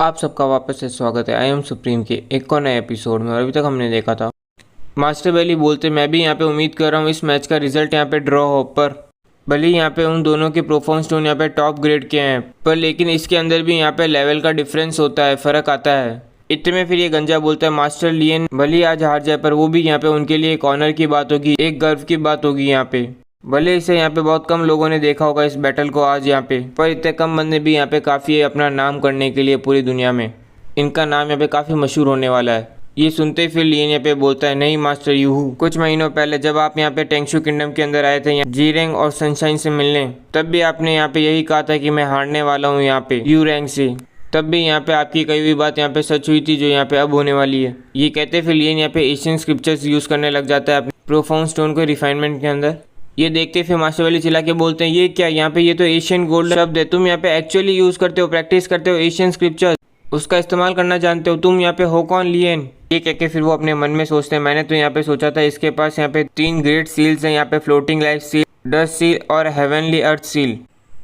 आप सबका वापस से स्वागत है आई एम सुप्रीम के एक और नए एपिसोड में। और अभी तक हमने देखा था मास्टर बेली बोलते मैं भी यहाँ पे उम्मीद कर रहा हूँ इस मैच का रिजल्ट यहाँ पे ड्रॉ हो, पर भले यहाँ पे उन दोनों के प्रोफॉर्म स्टोन यहाँ पे टॉप ग्रेड के हैं, पर लेकिन इसके अंदर भी यहाँ पे लेवल का डिफरेंस होता है, फ़र्क आता है। इतने में फिर ये गंजा बोलता है मास्टर लियन भले आज हार जाए पर वो भी यहाँ पे उनके लिए एक ऑनर की बात होगी, एक गर्व की बात होगी यहाँ पे। भले इसे यहाँ पे बहुत कम लोगों ने देखा होगा इस बैटल को आज यहाँ पे, पर इतने कम बंदे भी यहाँ पे काफ़ी है अपना नाम करने के लिए पूरी दुनिया में। इनका नाम यहाँ पे काफ़ी मशहूर होने वाला है। ये सुनते ही फिर लियन यहाँ पे बोलता है नहीं मास्टर यूहू, कुछ महीनों पहले जब आप यहाँ पे टेंगशू किंगडम के अंदर आए थे यहाँ जीरेंग और सनशाइन से मिलने, तब भी आपने यहाँ पे यही कहा था कि मैं हारने वाला हूँ यहाँ पे यू रैंक से। तब भी यहाँ पे आपकी कई हुई बात यहाँ पे सच हुई थी जो यहाँ पे अब होने वाली है। ये कहते फिर लियन यहाँ पे एशियन स्क्रिप्चर्स यूज़ करने लग जाता है अपने प्रोफाउंड स्टोन को रिफाइनमेंट के अंदर। ये देखते फिर मास्टर बेली चिल्ला के बोलते हैं ये क्या यहाँ पे, ये तो एशियन गोल्ड शब्द है, तुम यहाँ पे एक्चुअली यूज़ करते हो, प्रैक्टिस करते हो एशियन स्क्रिप्चर, उसका इस्तेमाल करना जानते हो, तुम यहाँ पे हो कौन लियन। ये कह के फिर वो अपने मन में सोचते हैं मैंने तो यहाँ पे सोचा था इसके पास यहाँ पे 3 ग्रेट सील्स हैं, यहाँ पे floating life seal, dust seal और हेवनली अर्थ सील।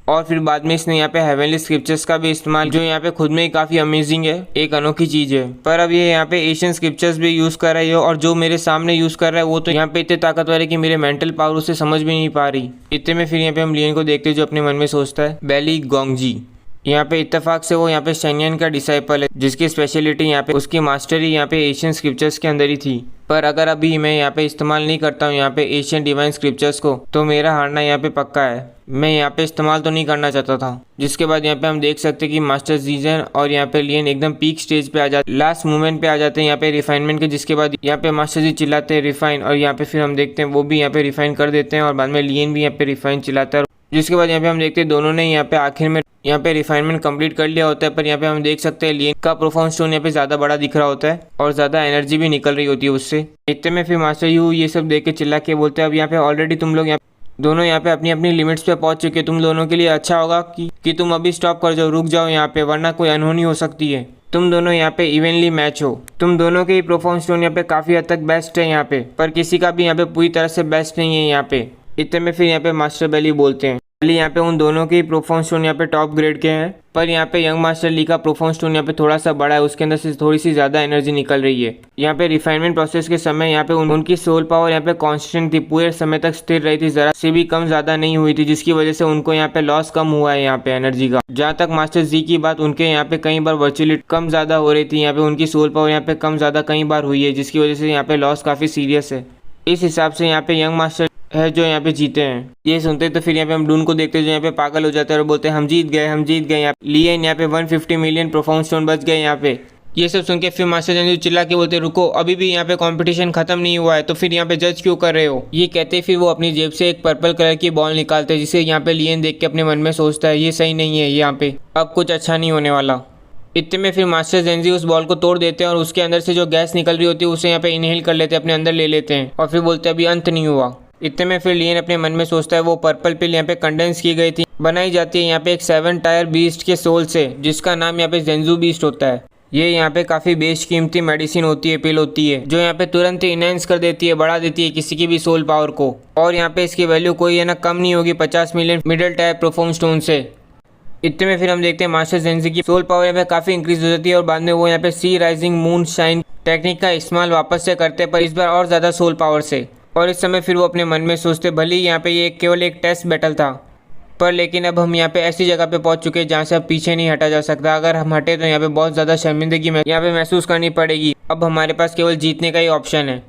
और फिर बाद में इसने यहाँ पे हेवनली स्क्रिप्चर्स का भी इस्तेमाल, जो यहाँ पे खुद में ही काफ़ी अमेजिंग है, एक अनोखी चीज़ है। पर अब ये यहाँ पे एशियन स्क्रिप्चर्स भी यूज़ कर रही हो और जो मेरे सामने यूज़ कर रहा है वो तो यहाँ पे इतने ताकतवर है कि मेरे मेंटल पावर उसे समझ भी नहीं पा रही। इतने में फिर यहाँ पे हम लियन को देखते जो अपने मन में सोचता है बेली गोंगजी। यहाँ पे इत्तेफाक से वो यहाँ पे शेन्यन का डिसाइपल है जिसकी स्पेशलिटी यहाँ पे उसकी मास्टरी यहाँ पे एशियन स्क्रिप्चर्स के अंदर ही थी। पर अगर अभी मैं यहाँ पे इस्तेमाल नहीं करता हूँ यहाँ पे एशियन डिवाइन स्क्रिप्चर्स को तो मेरा हारना यहाँ पे पक्का है। मैं यहाँ पे इस्तेमाल तो नहीं करना चाहता था। जिसके बाद यहाँ पे हम देख सकते हैं कि मास्टर जीजन और यहाँ पे लियन एकदम पीक स्टेज पे आ जाते, लास्ट मोमेंट पे आ जाते हैं यहाँ पे रिफाइनमेंट के। जिसके बाद यहाँ पे मास्टर जी चिल्लाते हैं रिफाइन, और यहाँ पे फिर हम देखते हैं वो भी यहाँ पे रिफाइन कर देते हैं और बाद में लियन भी यहाँ पे रिफाइन चिल्लाता है। जिसके बाद यहाँ पे हम देखते हैं दोनों ने यहाँ पे आखिर में यहाँ पे रिफाइनमेंट कंप्लीट कर लिया होता है। पर यहाँ पे हम देख सकते हैं लियन का प्रोफाउंड स्टोन यहाँ पे ज़्यादा बड़ा दिख रहा होता है और ज़्यादा एनर्जी भी निकल रही होती है उससे। इतने में फिर मास्टर यू ये सब देख के चिल्ला के बोलते हैं अब यहाँ पे ऑलरेडी तुम लोग यहाँ दोनों यहाँ पे अपनी अपनी लिमिट्स पे पहुँच चुके, तुम दोनों के लिए अच्छा होगा कि तुम अभी स्टॉप कर जाओ, रुक जाओ यहाँ पे, वरना कोई अनहोनी हो सकती है। तुम दोनों यहाँ पे इवनली मैच हो, तुम दोनों के ही प्रोफाउंड स्टोन यहाँ पे काफ़ी हद तक बेस्ट है यहाँ पे, पर किसी का भी यहाँ पे पूरी तरह से बेस्ट नहीं है यहाँ पे। इतने में फिर यहाँ पे मास्टर बेली बोलते हैं यहाँ पे उन दोनों के प्रोफाउंड स्टोन यहाँ पे टॉप ग्रेड के हैं, पर यहाँ पे यंग मास्टर ली का प्रोफाउंड स्टोन यहाँ पे थोड़ा सा बड़ा है, उसके अंदर से थोड़ी सी ज़्यादा एनर्जी निकल रही है। यहाँ पे रिफाइनमेंट प्रोसेस के समय यहाँ पे उनकी सोल पावर यहाँ पे कांस्टेंट थी, पूरे समय तक स्थिर रही थी, ज़रा से भी कम ज़्यादा नहीं हुई थी, जिसकी वजह से उनको यहाँ पे लॉस कम हुआ है यहाँ पे एनर्जी का। जहाँ तक मास्टर जी की बात, उनके यहाँ पे कई बार वर्चुअली कम ज़्यादा हो रही थी, यहाँ पे उनकी सोल पावर यहाँ पे कम ज़्यादा कई बार हुई है, जिसकी वजह से यहाँ पे लॉस काफ़ी सीरियस है। इस हिसाब से यहाँ पे यंग मास्टर है जो यहाँ पे जीते हैं। ये सुनते तो फिर यहाँ पे हम डून को देखते हैं जो यहाँ पे पागल हो जाते हैं और बोलते हैं हम जीत गए, हम जीत गए। यहाँ लियन यहाँ पे 150 मिलियन प्रोफाउंड स्टोन बच गए यहाँ पे। ये सब सुन के फिर मास्टर जेंजू चिल्ला के बोलते रुको, अभी भी यहाँ पे कंपटीशन खत्म नहीं हुआ है, तो फिर यहाँ पे जज क्यों कर रहे हो। ये कहते फिर वो अपनी जेब से एक पर्पल कलर की बॉल निकालते हैं, जिसे यहाँ पे लियन देख के अपने मन में सोचता है ये सही नहीं है, यहाँ पे अब कुछ अच्छा नहीं होने वाला। इतने में फिर मास्टर जेंजी उस बॉल को तोड़ देते हैं और उसके अंदर से जो गैस निकल रही होती है उसे यहाँ पे इनहेल कर लेते हैं, अपने अंदर ले लेते हैं और फिर बोलते हैं अभी अंत नहीं हुआ। इतने में फिर लियन अपने मन में सोचता है वो पर्पल पिल यहाँ पे कंडेंस की गई थी, बनाई जाती है यहाँ पे एक 7 टायर बीस्ट के सोल से, जिसका नाम यहाँ पे जेंजू बीस्ट होता है। ये यहाँ पे काफ़ी बेशकीमती मेडिसिन होती है, पिल होती है, जो यहाँ पे तुरंत ही इनहेंस कर देती है, बढ़ा देती है किसी की भी सोल पावर को। और यहाँ पे इसकी वैल्यू कोई है ना कम नहीं होगी 50 million middle tyre profound stone से। इतने में फिर हम देखते हैं मास्टर जेंजी की सोल पावर यहाँ पे काफ़ी इंक्रीज हो जाती है और बाद में वो यहाँ पे सी राइजिंग मून शाइन टेक्निक का इस्तेमाल वापस से करते हैं, पर इस बार और ज़्यादा सोल पावर से। और इस समय फिर वो अपने मन में सोचते भले ही यहाँ पे ये केवल एक टेस्ट बैटल था, पर लेकिन अब हम यहाँ पे ऐसी जगह पे पहुँच चुके हैं जहाँ से अब पीछे नहीं हटा जा सकता। अगर हम हटे तो यहाँ पे बहुत ज़्यादा शर्मिंदगी में यहाँ पे महसूस करनी पड़ेगी। अब हमारे पास केवल जीतने का ही ऑप्शन है।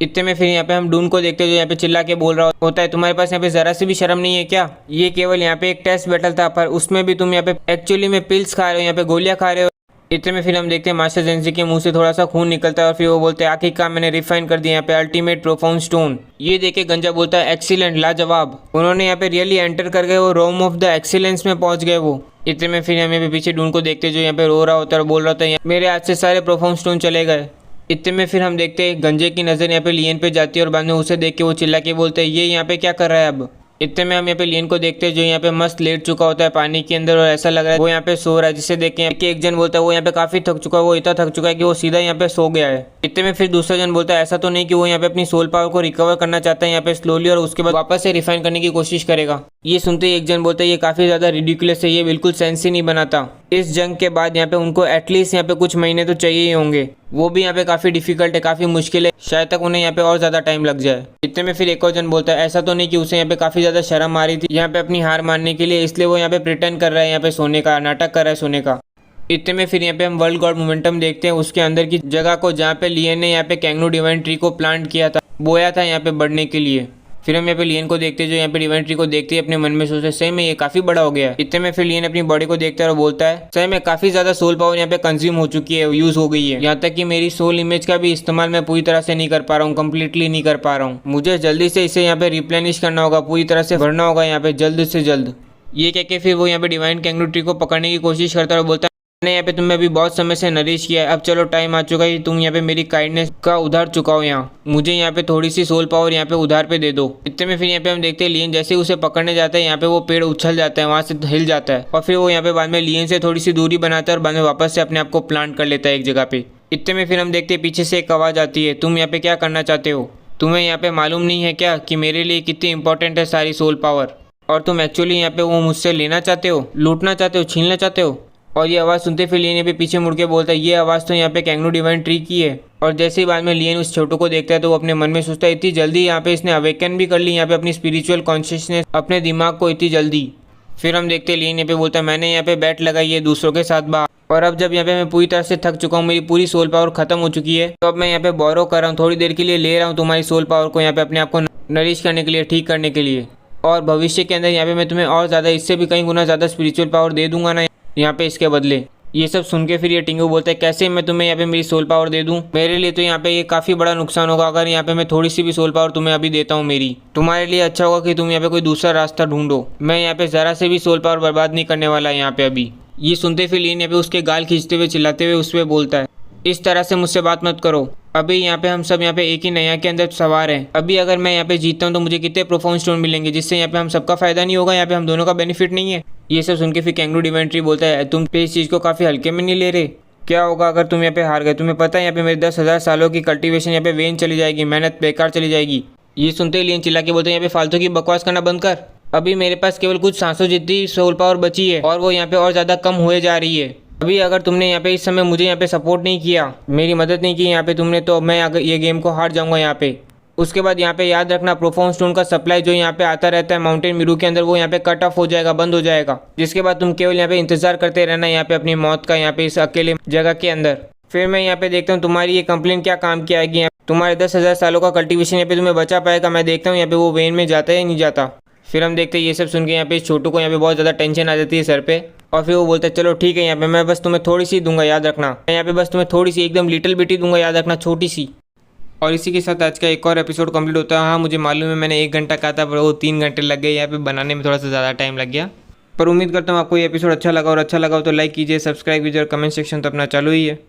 इतने में फिर यहाँ पे हम डून को देखते हैं जो यहाँ पे चिल्ला के बोल रहा होता है तुम्हारे पास यहाँ पे ज़रा सी भी शर्म नहीं है क्या, ये केवल यहाँ पे एक टेस्ट बैटल था, पर उसमें भी तुम यहाँ पे एक्चुअली में पिल्स खा रहे हो, यहाँ पे गोलियाँ खा रहे हो। इतने में फिर हम देखते हैं मास्टर जेंजी के मुंह से थोड़ा सा खून निकलता है और फिर वो बोलते हैं आखिरकार मैंने रिफाइन कर दिया यहाँ पे अल्टीमेट प्रोफाउंड स्टोन। ये देखे गंजा बोलता है एक्सीलेंट, लाजवाब। उन्होंने यहाँ पे रियली एंटर कर गए, वो रोम ऑफ द एक्सीलेंस में पहुंच गए वो। इतने में फिर हमें पीछे डून को देखते जो यहाँ पे रो रहा होता है और बोल रहा होता है मेरे हाथ से सारे प्रोफाउंड स्टोन चले गए। इतने में फिर हम देखते हैं गंजे की नज़र यहाँ पे लियन पे जाती है और बाद में उसे देख के वो चिल्ला के बोलते हैं ये यहाँ पे क्या कर रहा है अब। इतने में हम यहाँ पे लियन को देखते हैं जो यहाँ पे मस्त लेट चुका होता है पानी के अंदर और ऐसा लग रहा है वो यहाँ पे सो रहा है, जिसे देख के एक जन बोलता है वो यहाँ पे काफ़ी थक चुका है, वो इतना थक चुका है कि वो सीधा यहाँ पे सो गया है। इतने में फिर दूसरा जन बोलता है ऐसा तो नहीं कि वो यहाँ पे अपनी सोल पावर को रिकवर करना चाहता है यहाँ पे स्लोली और उसके बाद वापस से रिफाइन करने की कोशिश करेगा। ये सुनते ही एक जन बोलता है ये काफ़ी ज़्यादा रिडिकुलस है, ये बिल्कुल सेंस ही नहीं बनाता। इस जंग के बाद यहाँ पे उनको एटलीस्ट यहाँ पे कुछ महीने तो चाहिए ही होंगे, वो भी यहाँ पे काफ़ी डिफिकल्ट है, काफ़ी मुश्किल है, शायद तक उन्हें यहाँ पे और ज़्यादा टाइम लग जाए। इतने में फिर एक और जन बोलता है ऐसा तो नहीं कि उसे यहाँ पे काफ़ी ज़्यादा शर्म आ रही थी यहाँ पे अपनी हार मानने के लिए, इसलिए वो यहाँ पे प्रिटेंड कर रहा है यहाँ पे सोने का नाटक कर रहा है सोने का। इतने में फिर यहाँ पे हम वर्ल्ड गॉड मोमेंटम देखते हैं, उसके अंदर की जगह को जहाँ पे लियन ने यहाँ पे कैंगनू डिवाइन ट्री को प्लांट किया था, बोया था यहाँ पे बढ़ने के लिए। फिर हम यहाँ पे लियन को देखते हैं जो यहाँ पे डिवाइन ट्री को देखते ही अपने मन में सोचते सही में ये काफी बड़ा हो गया है। इतने में फिर लियन अपनी बॉडी को देखता है और बोलता है सही में काफी ज्यादा सोल पावर यहाँ पे कंज्यूम हो चुकी है, यूज हो गई है, यहाँ तक कि मेरी सोल इमेज का भी इस्तेमाल मैं पूरी तरह से नहीं कर पा रहा हूँ, कम्प्लीटली नहीं कर पा रहा हूँ। मुझे जल्दी से इसे यहाँ पे रिप्लेनिश करना होगा, पूरी तरह से भरना होगा यहाँ पे जल्द से जल्द। ये कह के फिर वो यहाँ पे डिवाइन कैंगनू ट्री को पकड़ने की कोशिश करता है और बोलता है मैंने यहाँ पे तुम्हें अभी बहुत समय से नरिश किया है, अब चलो टाइम आ चुका है, तुम यहाँ पे मेरी काइंडनेस का उधार चुकाओ, यहाँ मुझे यहाँ पे थोड़ी सी सोल पावर यहाँ पे उधार पे दे दो। इतने में फिर यहाँ पे हम देखते हैं लियन जैसे ही उसे पकड़ने जाता है यहाँ पे वो पेड़ उछल जाता है, वहाँ से हिल जाता है और फिर वो यहाँ पे बाद में लियन से थोड़ी सी दूरी बनाता है और बाद में वापस से अपने आप को प्लांट कर लेता है एक जगह पे। इतने में फिर हम देखते हैं पीछे से एक आवाज़ आती है, तुम यहाँ पे क्या करना चाहते हो, तुम्हें यहाँ पे मालूम नहीं है क्या कि मेरे लिए कितनी इंपॉर्टेंट है सारी सोल पावर, और तुम एक्चुअली यहाँ पे वो मुझसे लेना चाहते हो, लूटना चाहते हो, छीनना चाहते हो। और ये आवाज़ सुनते फिर लियन यहाँ पे पीछे मुड़ के बोलता है ये आवाज़ तो यहाँ पे कैंगनू डिवाइन ट्री की है। और जैसे ही बाद में लियन उस छोटू को देखता है तो वो अपने मन में सोचता है इतनी जल्दी यहाँ पे इसने अवेकन भी कर ली यहाँ पे अपनी स्पिरिचुअल कॉन्शियसनेस, अपने दिमाग को इतनी जल्दी। फिर हम देखते हैं लियन यहाँ पे बोलता है मैंने यहाँ पे बैट लगाई है दूसरों के साथ बाहर, और अब जब यहाँ पे मैं पूरी तरह से थक चुका हूँ, मेरी पूरी सोल पावर खत्म हो चुकी है, तो अब मैं यहाँ पे बोरो कर रहा हूँ, थोड़ी देर के लिए ले रहा हूँ तुम्हारी सोल पावर को यहाँ पे अपने आप को नरिश करने के लिए, ठीक करने के लिए, और भविष्य के अंदर यहाँ पे मैं तुम्हें और ज़्यादा इससे भी कई गुना ज़्यादा स्पिरिचुअल पावर दे दूंगा ना यहाँ पे इसके बदले। ये सब सुन के फिर ये टिंगू बोलता है कैसे मैं तुम्हें यहाँ पे मेरी सोल पावर दे दूं, मेरे लिए तो यहाँ पे ये काफ़ी बड़ा नुकसान होगा अगर यहाँ पे मैं थोड़ी सी भी सोल पावर तुम्हें अभी देता हूँ मेरी, तुम्हारे लिए अच्छा होगा कि तुम यहाँ पे कोई दूसरा रास्ता ढूंढो, मैं यहाँ पे ज़रा से भी सोल पावर बर्बाद नहीं करने वाला यहाँ पे अभी। ये सुनते फिर लियन यहाँ पे उसके गाल खींचते हुए चिल्लाते हुए उस पर बोलता है इस तरह से मुझसे बात मत करो, अभी यहाँ पे हम सब यहाँ पे एक ही नैया के अंदर सवार हैं, अभी अगर मैं यहाँ पे जीतता हूँ तो मुझे कितने प्रोफाउंड स्टोन मिलेंगे जिससे यहाँ पे हम सबका फायदा नहीं होगा, यहाँ पे हम दोनों का बेनिफिट नहीं है। ये सब सुन के फिर कैंगनू डिवाइन ट्री बोलता है तुम पे इस चीज़ को काफ़ी हल्के में नहीं ले रहे, क्या होगा अगर तुम यहाँ पे हार गए, तुम्हें पता है यहाँ पे मेरे 10,000 सालों की कल्टीवेशन यहाँ पे वेन चली जाएगी, मेहनत बेकार चली जाएगी। ये सुनते ही लियन चिल्ला के बोलते हैं यहाँ पे फालतू की बकवास करना बंद कर, अभी मेरे पास केवल कुछ सांसों जितनी सोल पावर बची है और वो यहाँ पे और ज़्यादा कम हुए जा रही है। अभी अगर तुमने यहाँ पे इस समय मुझे यहाँ पे सपोर्ट नहीं किया, मेरी मदद नहीं की यहाँ पे तुमने, तो मैं अगर ये गेम को हार जाऊँगा यहाँ पे। उसके बाद यहाँ पे याद रखना प्रोफाउंड स्टोन का सप्लाई जो यहाँ पे आता रहता है माउंटेन मिरू के अंदर, वो यहाँ पे कट ऑफ हो जाएगा, बंद हो जाएगा, जिसके बाद तुम केवल यहाँ पे इंतजार करते रहना यहाँ पे अपनी मौत का यहाँ पे इस अकेले जगह के अंदर। फिर मैं यहाँ पे देखता हूँ तुम्हारी ये कंप्लेन क्या काम की आएगी, तुम्हारे 10,000 सालों का कल्टीवेशन यहाँ पे तुम्हें बचा पाएगा, मैं देखता हूँ यहाँ पे वो वेन में जाता है या नहीं जाता। फिर हम देखते हैं ये सब सुन के यहाँ पे छोटू को यहाँ पे बहुत ज़्यादा टेंशन आ जाती है सर पे, और फिर वो बोलता है चलो ठीक है यहाँ पे मैं बस तुम्हें थोड़ी सी दूंगा याद रखना, मैं यहाँ पे बस तुम्हें थोड़ी सी एकदम लिटिल बिट ही दूंगा याद रखना, छोटी सी। और इसी के साथ आज का एक और एपिसोड कंप्लीट होता है। हाँ मुझे मालूम है मैंने 1 घंटा कहा था पर वो 3 घंटे लग गए, यहाँ पे बनाने में थोड़ा सा ज़्यादा टाइम लग गया, पर उम्मीद करता हूँ आपको ये एपिसोड अच्छा लगा, और अच्छा लगा हो तो लाइक कीजिए, सब्सक्राइब कीजिए और कमेंट सेक्शन तो अपना चालू ही है।